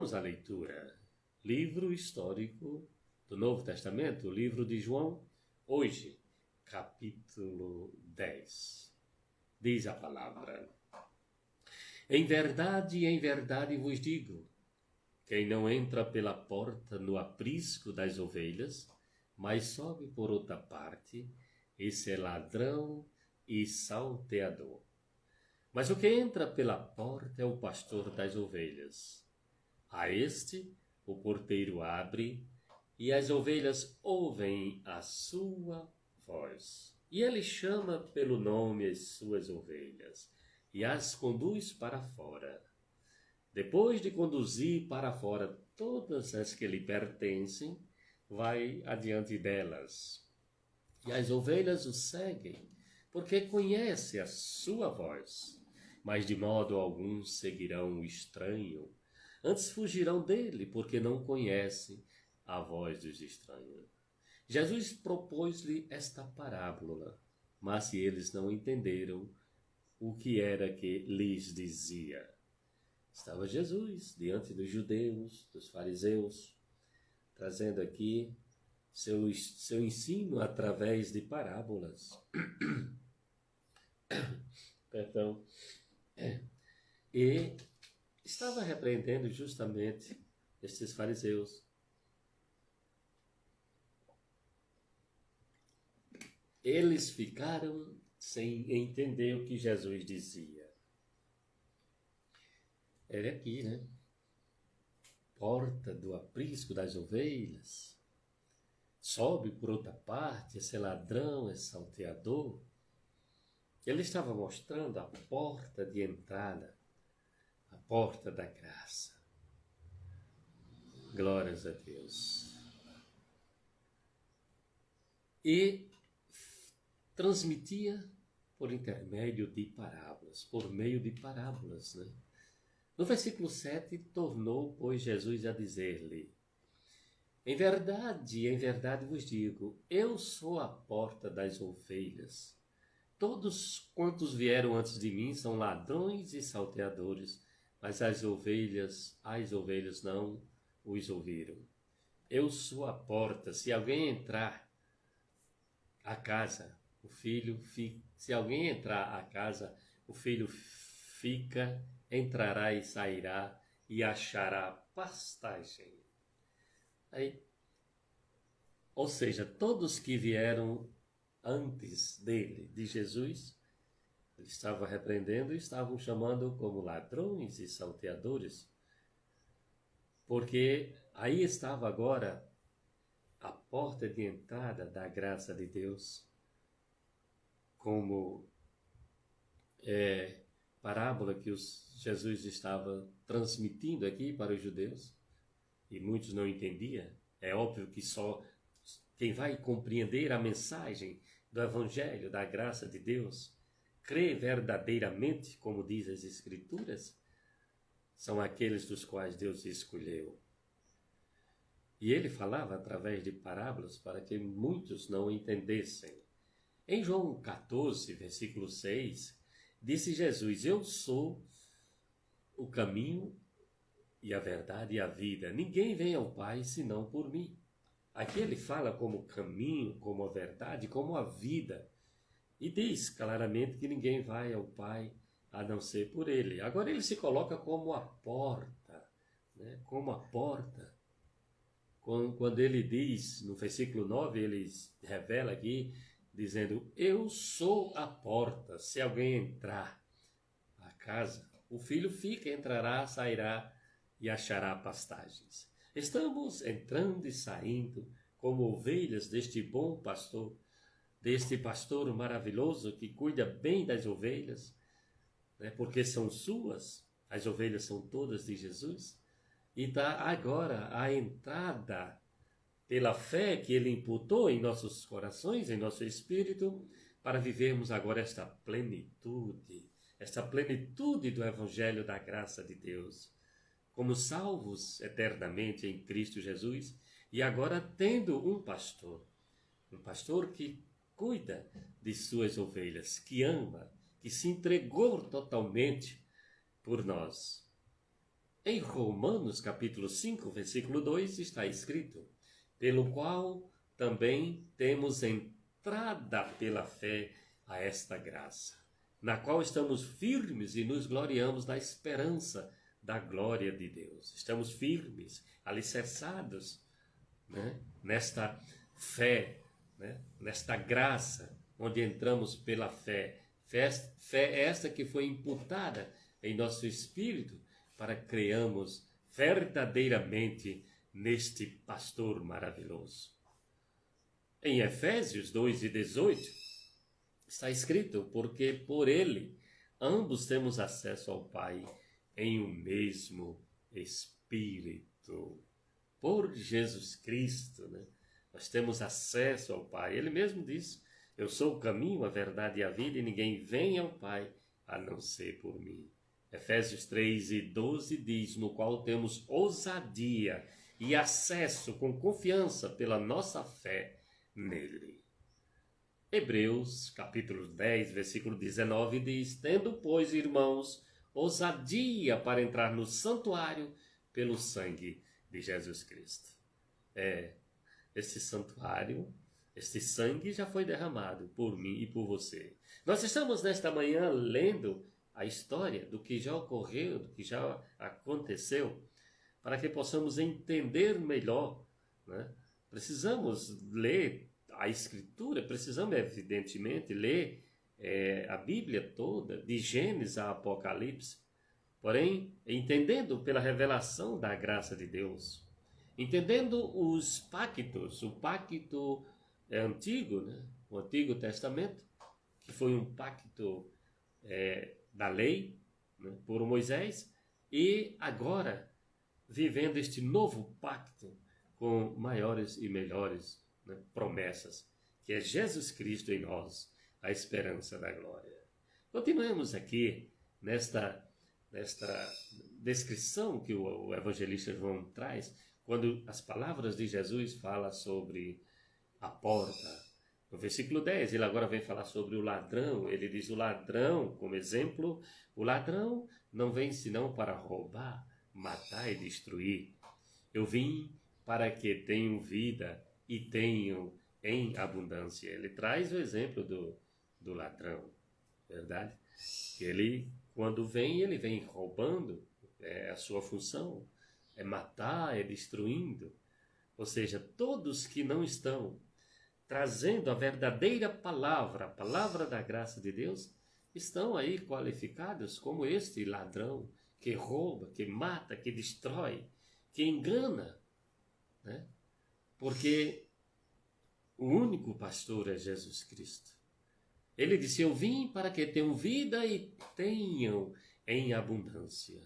Vamos à leitura. Livro histórico do Novo Testamento, livro de João, hoje, capítulo 10. Diz a palavra: em verdade vos digo, quem não entra pela porta no aprisco das ovelhas, mas sobe por outra parte, esse é ladrão e salteador. Mas o que entra pela porta é o pastor das ovelhas. A este, o porteiro abre, e as ovelhas ouvem a sua voz. E ele chama pelo nome as suas ovelhas, e as conduz para fora. Depois de conduzir para fora todas as que lhe pertencem, vai adiante delas. E as ovelhas o seguem, porque conhece a sua voz, mas de modo algum seguirão o estranho. Antes fugirão dele, porque não conhecem a voz dos estranhos. Jesus propôs-lhe esta parábola, mas se eles não entenderam o que era que lhes dizia. Estava Jesus diante dos judeus, dos fariseus, trazendo aqui seu ensino através de parábolas. Perdão. E estava repreendendo justamente estes fariseus. Eles ficaram sem entender o que Jesus dizia. Era aqui, né? Porta do aprisco das ovelhas. Sobe por outra parte, esse ladrão, esse salteador. Ele estava mostrando a porta de entrada, a porta da graça. Glórias a Deus. E transmitia por intermédio de parábolas, por meio de parábolas, né? No versículo 7, tornou, pois, Jesus a dizer-lhe: em verdade vos digo, eu sou a porta das ovelhas. Todos quantos vieram antes de mim são ladrões e salteadores, mas as ovelhas não os ouviram. Eu sou a porta. Se alguém entrar à casa, o filho fica. Se alguém entrar à casa, o filho fica, entrará e sairá e achará pastagem. Aí, ou seja, todos que vieram antes dele, de Jesus, ele estava repreendendo e estavam chamando como ladrões e salteadores, porque aí estava agora a porta de entrada da graça de Deus, como parábola que Jesus estava transmitindo aqui para os judeus, e muitos não entendiam. É óbvio que só quem vai compreender a mensagem do Evangelho, da graça de Deus, crê verdadeiramente, como diz as Escrituras, são aqueles dos quais Deus escolheu. E ele falava através de parábolas para que muitos não entendessem. Em João 14, versículo 6, disse Jesus: eu sou o caminho e a verdade e a vida. Ninguém vem ao Pai senão por mim. Aqui ele fala como caminho, como a verdade, como a vida. E diz claramente que ninguém vai ao Pai a não ser por ele. Agora ele se coloca como a porta, né? Como a porta. Quando ele diz, no versículo 9, ele revela aqui, dizendo: eu sou a porta. Se alguém entrar à casa, o filho fica, entrará, sairá e achará pastagens. Estamos entrando e saindo como ovelhas deste bom pastor, deste pastor maravilhoso que cuida bem das ovelhas, né? Porque são suas, as ovelhas são todas de Jesus, e está agora a entrada pela fé que ele imputou em nossos corações, em nosso espírito, para vivermos agora esta plenitude do Evangelho da graça de Deus, como salvos eternamente em Cristo Jesus, e agora tendo um pastor que cuida de suas ovelhas, que ama, que se entregou totalmente por nós. Em Romanos capítulo 5, versículo 2 está escrito: pelo qual também temos entrada pela fé a esta graça, na qual estamos firmes e nos gloriamos na esperança da glória de Deus. Estamos firmes, alicerçados, né, nesta fé, né, nesta graça, onde entramos pela fé. Fé esta que foi imputada em nosso espírito para que creiamos verdadeiramente neste pastor maravilhoso. Em Efésios 2:18 está escrito: porque por ele ambos temos acesso ao Pai em um mesmo Espírito. Por Jesus Cristo, né? Nós temos acesso ao Pai. Ele mesmo diz: eu sou o caminho, a verdade e a vida, e ninguém vem ao Pai a não ser por mim. Efésios 3:12 diz: no qual temos ousadia e acesso com confiança pela nossa fé nele. Hebreus capítulo 10, versículo 19 diz: tendo, pois, irmãos, ousadia para entrar no santuário pelo sangue de Jesus Cristo. Este santuário, este sangue já foi derramado por mim e por você. Nós estamos nesta manhã lendo a história do que já ocorreu, do que já aconteceu, para que possamos entender melhor, né? Precisamos ler a Escritura, precisamos evidentemente ler a Bíblia toda, de Gênesis a Apocalipse, porém, entendendo pela revelação da graça de Deus, entendendo os pactos, o pacto antigo, né? O Antigo Testamento, que foi um pacto da lei, né? Por Moisés, e agora vivendo este novo pacto com maiores e melhores, né, promessas, que é Jesus Cristo em nós, a esperança da glória. Continuemos aqui nesta descrição que o evangelista João traz, quando as palavras de Jesus falam sobre a porta. No versículo 10, ele agora vem falar sobre o ladrão. Ele diz: o ladrão, como exemplo, o ladrão não vem senão para roubar, matar e destruir. Eu vim para que tenham vida e tenham em abundância. Ele traz o exemplo do ladrão, verdade? Ele, quando vem, ele vem roubando, a sua função é matar, é destruindo. Ou seja, todos que não estão trazendo a verdadeira palavra, a palavra da graça de Deus, estão aí qualificados como este ladrão que rouba, que mata, que destrói, que engana, né? Porque o único pastor é Jesus Cristo. Ele disse: eu vim para que tenham vida e tenham em abundância.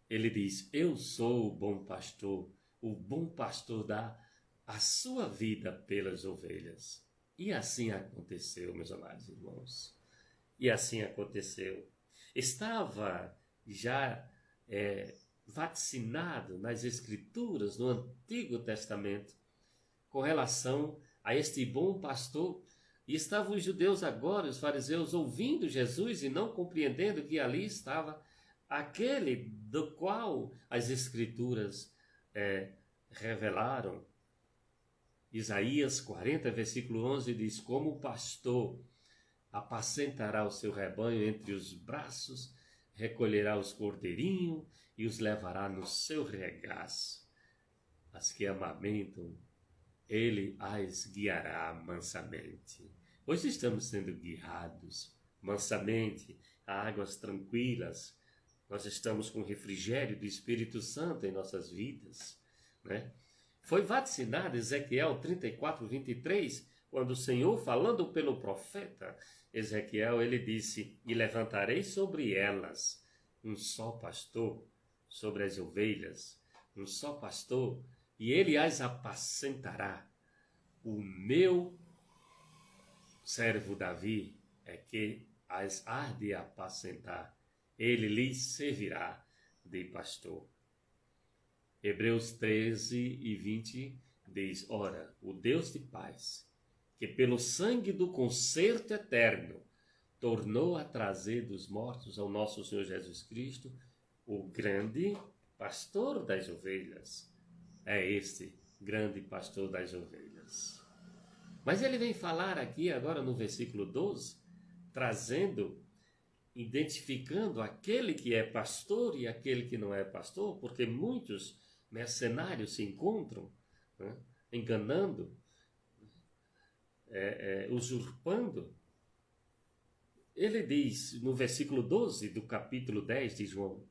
Ele diz: eu sou o bom pastor dá a sua vida pelas ovelhas. E assim aconteceu, meus amados irmãos. E assim aconteceu. Estava já vaticinado nas Escrituras, no Antigo Testamento, com relação a este bom pastor. E estavam os judeus agora, os fariseus, ouvindo Jesus e não compreendendo que ali estava aquele do qual as Escrituras revelaram. Isaías 40, versículo 11 diz: como o pastor apacentará o seu rebanho entre os braços, recolherá os cordeirinhos e os levará no seu regaço. As que amamentam, ele as guiará mansamente. Hoje estamos sendo guiados mansamente a águas tranquilas. Nós estamos com o refrigério do Espírito Santo em nossas vidas, né? Foi vaticinado Ezequiel 34, 23, quando o Senhor, falando pelo profeta Ezequiel, ele disse: e levantarei sobre elas um só pastor, sobre as ovelhas, um só pastor, e ele as apacentará. O meu servo Davi é que as há de apacentar, ele lhes servirá de pastor. Hebreus 13:20 diz: ora, o Deus de paz, que pelo sangue do concerto eterno tornou a trazer dos mortos ao nosso Senhor Jesus Cristo, o grande pastor das ovelhas. É este grande pastor das ovelhas. Mas ele vem falar aqui agora no versículo 12, identificando aquele que é pastor e aquele que não é pastor, porque muitos mercenários se encontram, né, enganando, usurpando. Ele diz no versículo 12 do capítulo 10 de João: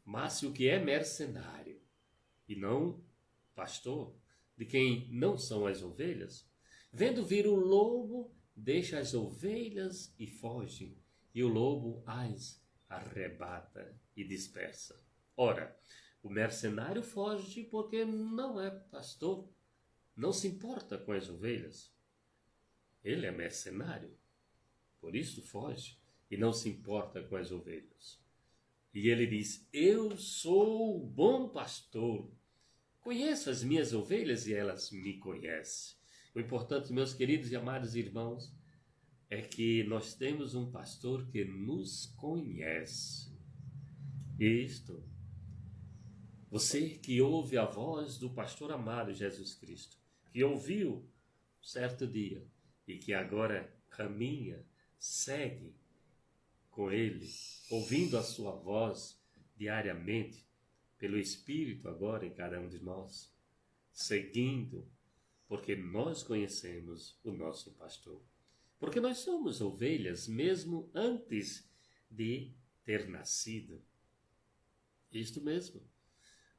mas se o que é mercenário e não pastor, de quem não são as ovelhas, vendo vir o lobo, deixa as ovelhas e foge, e o lobo as arrebata e dispersa. Ora, o mercenário foge porque não é pastor, não se importa com as ovelhas. Ele é mercenário, por isso foge e não se importa com as ovelhas. E ele diz: eu sou o bom pastor, conheço as minhas ovelhas e elas me conhecem. O importante, meus queridos e amados irmãos, é que nós temos um pastor que nos conhece. Isto, você que ouve a voz do pastor amado Jesus Cristo, que ouviu certo dia e que agora caminha, segue com ele, ouvindo a sua voz diariamente, pelo Espírito agora em cada um de nós, seguindo, porque nós conhecemos o nosso pastor. Porque nós somos ovelhas mesmo antes de ter nascido. Isto mesmo,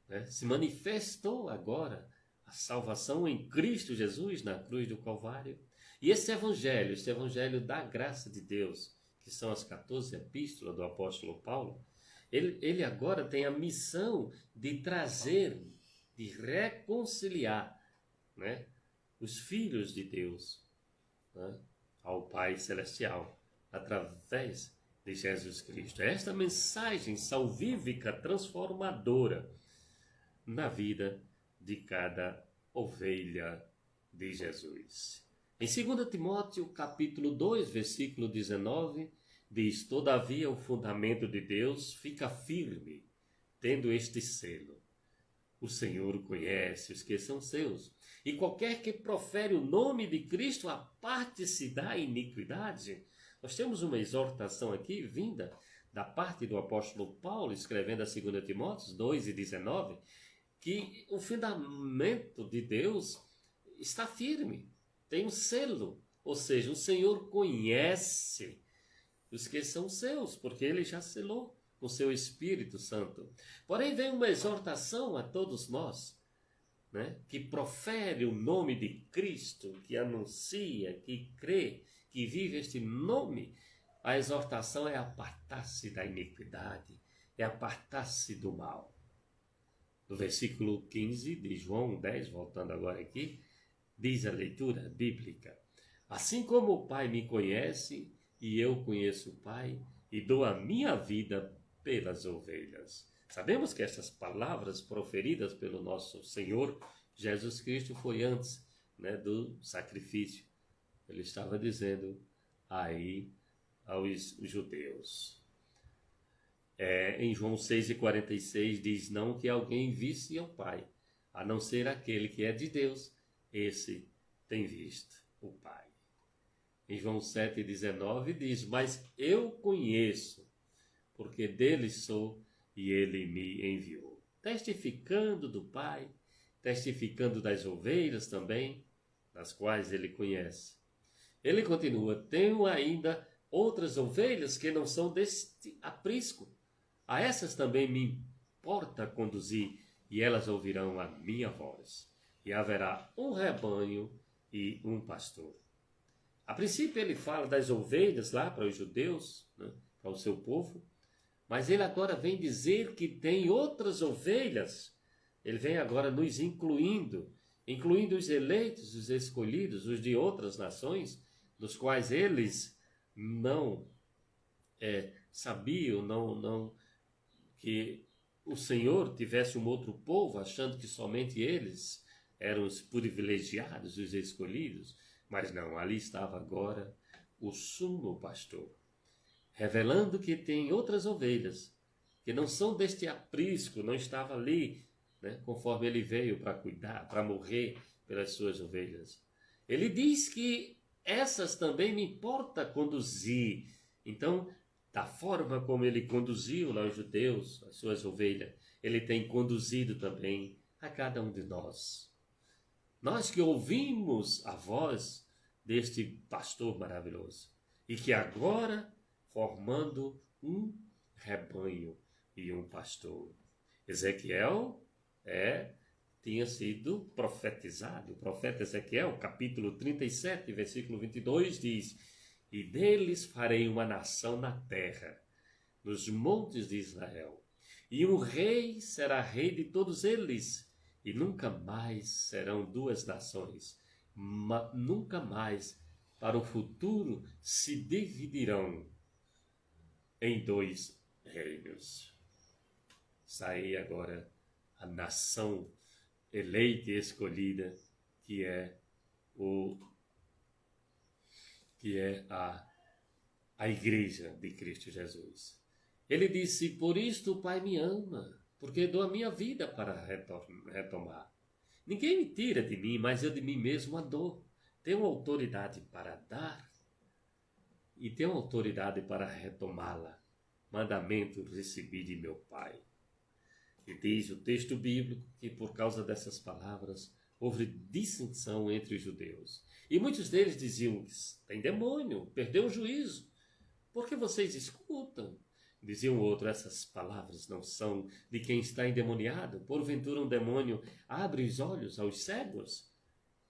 né? Se manifestou agora a salvação em Cristo Jesus na cruz do Calvário. E este evangelho da graça de Deus, que são as 14 epístolas do apóstolo Paulo, ele agora tem a missão de trazer, de reconciliar, né, os filhos de Deus, né, ao Pai Celestial, através de Jesus Cristo. Esta mensagem salvífica, transformadora na vida de cada ovelha de Jesus. Em 2 Timóteo, capítulo 2, versículo 19, diz: todavia o fundamento de Deus fica firme, tendo este selo: o Senhor conhece os que são seus, e qualquer que profere o nome de Cristo aparte-se da iniquidade. Nós temos uma exortação aqui vinda da parte do apóstolo Paulo, escrevendo a 2 Timóteo 2 e 19, que o fundamento de Deus está firme, tem um selo, ou seja, o Senhor conhece os que são seus, porque ele já selou com seu Espírito Santo. Porém, vem uma exortação a todos nós, né, que profere o nome de Cristo, que anuncia, que crê, que vive este nome. A exortação é apartar-se da iniquidade, é apartar-se do mal. No versículo 15 de João 10, voltando agora aqui, diz a leitura bíblica: assim como o Pai me conhece e eu conheço o Pai e dou a minha vida pelas ovelhas. Sabemos que essas palavras proferidas pelo nosso Senhor Jesus Cristo foi antes, né, do sacrifício. Ele estava dizendo aí aos judeus. Em João 6,46 diz: não que alguém visse ao Pai, a não ser aquele que é de Deus, esse tem visto o Pai. Em João 7,19 diz: mas eu conheço, porque dele sou e ele me enviou. Testificando do Pai, testificando das ovelhas também, das quais ele conhece. Ele continua: tenho ainda outras ovelhas que não são deste aprisco. A essas também me importa conduzir, e elas ouvirão a minha voz. E haverá um rebanho e um pastor. A princípio ele fala das ovelhas lá para os judeus, né, para o seu povo, mas ele agora vem dizer que tem outras ovelhas. Ele vem agora nos incluindo os eleitos, os escolhidos, os de outras nações, dos quais eles não sabiam, não que o Senhor tivesse um outro povo, achando que somente eles eram os privilegiados, os escolhidos. Mas não, ali estava agora o sumo pastor, revelando que tem outras ovelhas que não são deste aprisco, não estava ali, né, conforme ele veio para cuidar, para morrer pelas suas ovelhas. Ele diz que essas também me importa conduzir. Então, da forma como ele conduziu lá os judeus, as suas ovelhas, ele tem conduzido também a cada um de nós. Nós que ouvimos a voz deste pastor maravilhoso e que agora formando um rebanho e um pastor. Ezequiel tinha sido profetizado. O profeta Ezequiel, capítulo 37, versículo 22, diz: e deles farei uma nação na terra, nos montes de Israel, e um rei será rei de todos eles, e nunca mais serão duas nações, nunca mais para o futuro se dividirão em dois reinos. Sai agora a nação eleita e escolhida, que é a igreja de Cristo Jesus. Ele disse: por isto o Pai me ama, porque dou a minha vida para retomar. Ninguém me tira de mim, mas eu de mim mesmo a dou. Tenho autoridade para dar e tenho autoridade para retomá-la. Mandamento recebi de meu Pai. E diz o texto bíblico que por causa dessas palavras houve dissensão entre os judeus. E muitos deles diziam: tem demônio, perdeu o juízo. Por que vocês escutam? Dizia um outro: essas palavras não são de quem está endemoniado. Porventura um demônio abre os olhos aos cegos?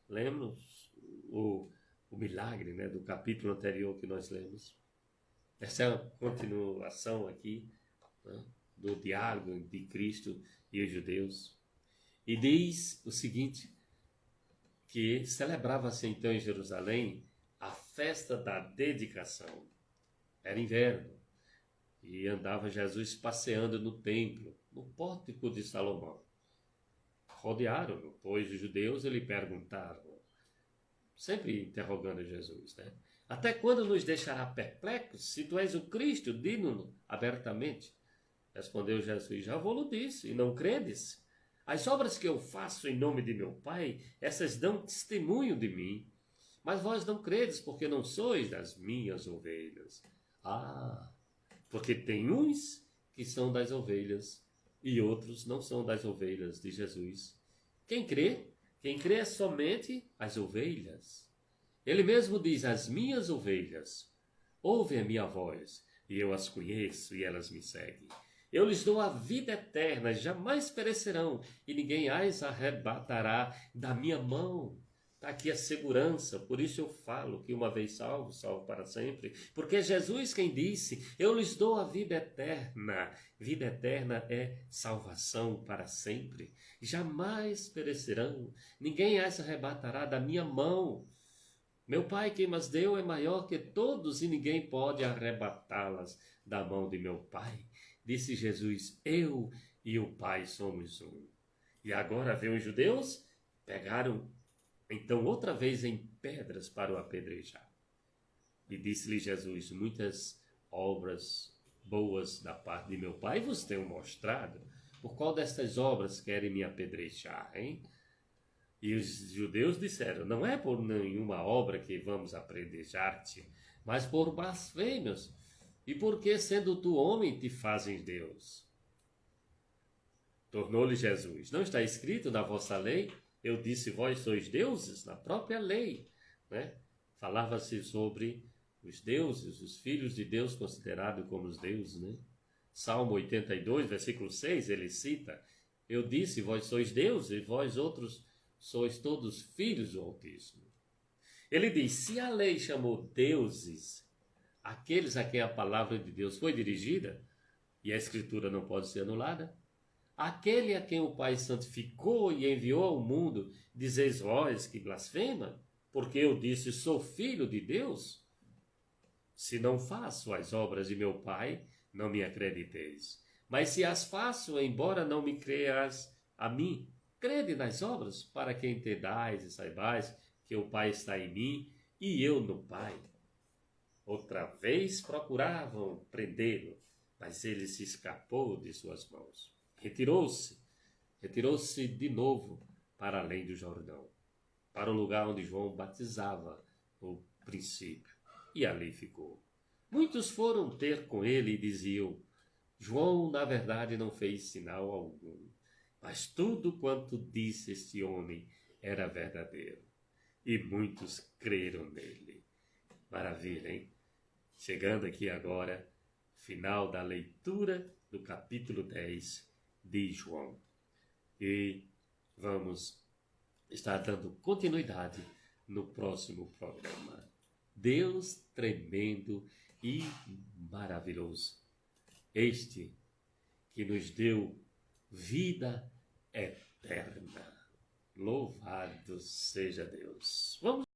Lemos o milagre, né, do capítulo anterior que nós lemos. Essa é a continuação aqui, né, do diálogo de Cristo e os judeus. E diz o seguinte, que celebrava-se então em Jerusalém a festa da dedicação. Era inverno e andava Jesus passeando no templo, no pórtico de Salomão. Rodearam-no, pois os judeus lhe perguntaram, sempre interrogando Jesus, né? Até quando nos deixará perplexos? Se tu és o Cristo, dize-no abertamente. Respondeu Jesus: já vou-lo disse, e não credes? As obras que eu faço em nome de meu Pai, essas dão testemunho de mim. Mas vós não credes, porque não sois das minhas ovelhas. Porque tem uns que são das ovelhas e outros não são das ovelhas de Jesus. Quem crê é somente as ovelhas. Ele mesmo diz: as minhas ovelhas ouvem a minha voz, e eu as conheço e elas me seguem. Eu lhes dou a vida eterna, jamais perecerão, e ninguém as arrebatará da minha mão. Está aqui a segurança, por isso eu falo que uma vez salvo, salvo para sempre. Porque é Jesus quem disse: eu lhes dou a vida eterna. Vida eterna é salvação para sempre. Jamais perecerão, ninguém as arrebatará da minha mão. Meu Pai quem as deu é maior que todos e ninguém pode arrebatá-las da mão de meu Pai. Disse Jesus: eu e o Pai somos um. E agora vê os judeus, pegaram então outra vez em pedras para o apedrejar. E disse-lhe Jesus: muitas obras boas da parte de meu Pai vos tenho mostrado. Por qual destas obras querem me apedrejar, hein? E os judeus disseram: não é por nenhuma obra que vamos apedrejar-te, mas por blasfêmios. E porque, sendo tu homem, te fazes Deus? Tornou-lhe Jesus: não está escrito na vossa lei? Eu disse: vós sois deuses? Na própria lei, né? Falava-se sobre os deuses, os filhos de Deus considerados como os deuses, né? Salmo 82, versículo 6, ele cita: eu disse: vós sois deuses, e vós outros sois todos filhos do Altíssimo. Ele diz: se a lei chamou deuses aqueles a quem a palavra de Deus foi dirigida, e a Escritura não pode ser anulada, aquele a quem o Pai santificou e enviou ao mundo, dizeis vós que blasfema, porque eu disse: sou filho de Deus? Se não faço as obras de meu Pai, não me acrediteis. Mas se as faço, embora não me creas a mim, crede nas obras, para que entendais e saibais que o Pai está em mim e eu no Pai. Outra vez procuravam prendê-lo, mas ele se escapou de suas mãos. Retirou-se de novo para além do Jordão, para o lugar onde João batizava no princípio, e ali ficou. Muitos foram ter com ele e diziam: João, na verdade, não fez sinal algum, mas tudo quanto disse este homem era verdadeiro. E muitos creram nele. Maravilha, hein? Chegando aqui agora, final da leitura do capítulo 10 de João. E vamos estar dando continuidade no próximo programa. Deus tremendo e maravilhoso. Este que nos deu vida eterna. Louvado seja Deus. Vamos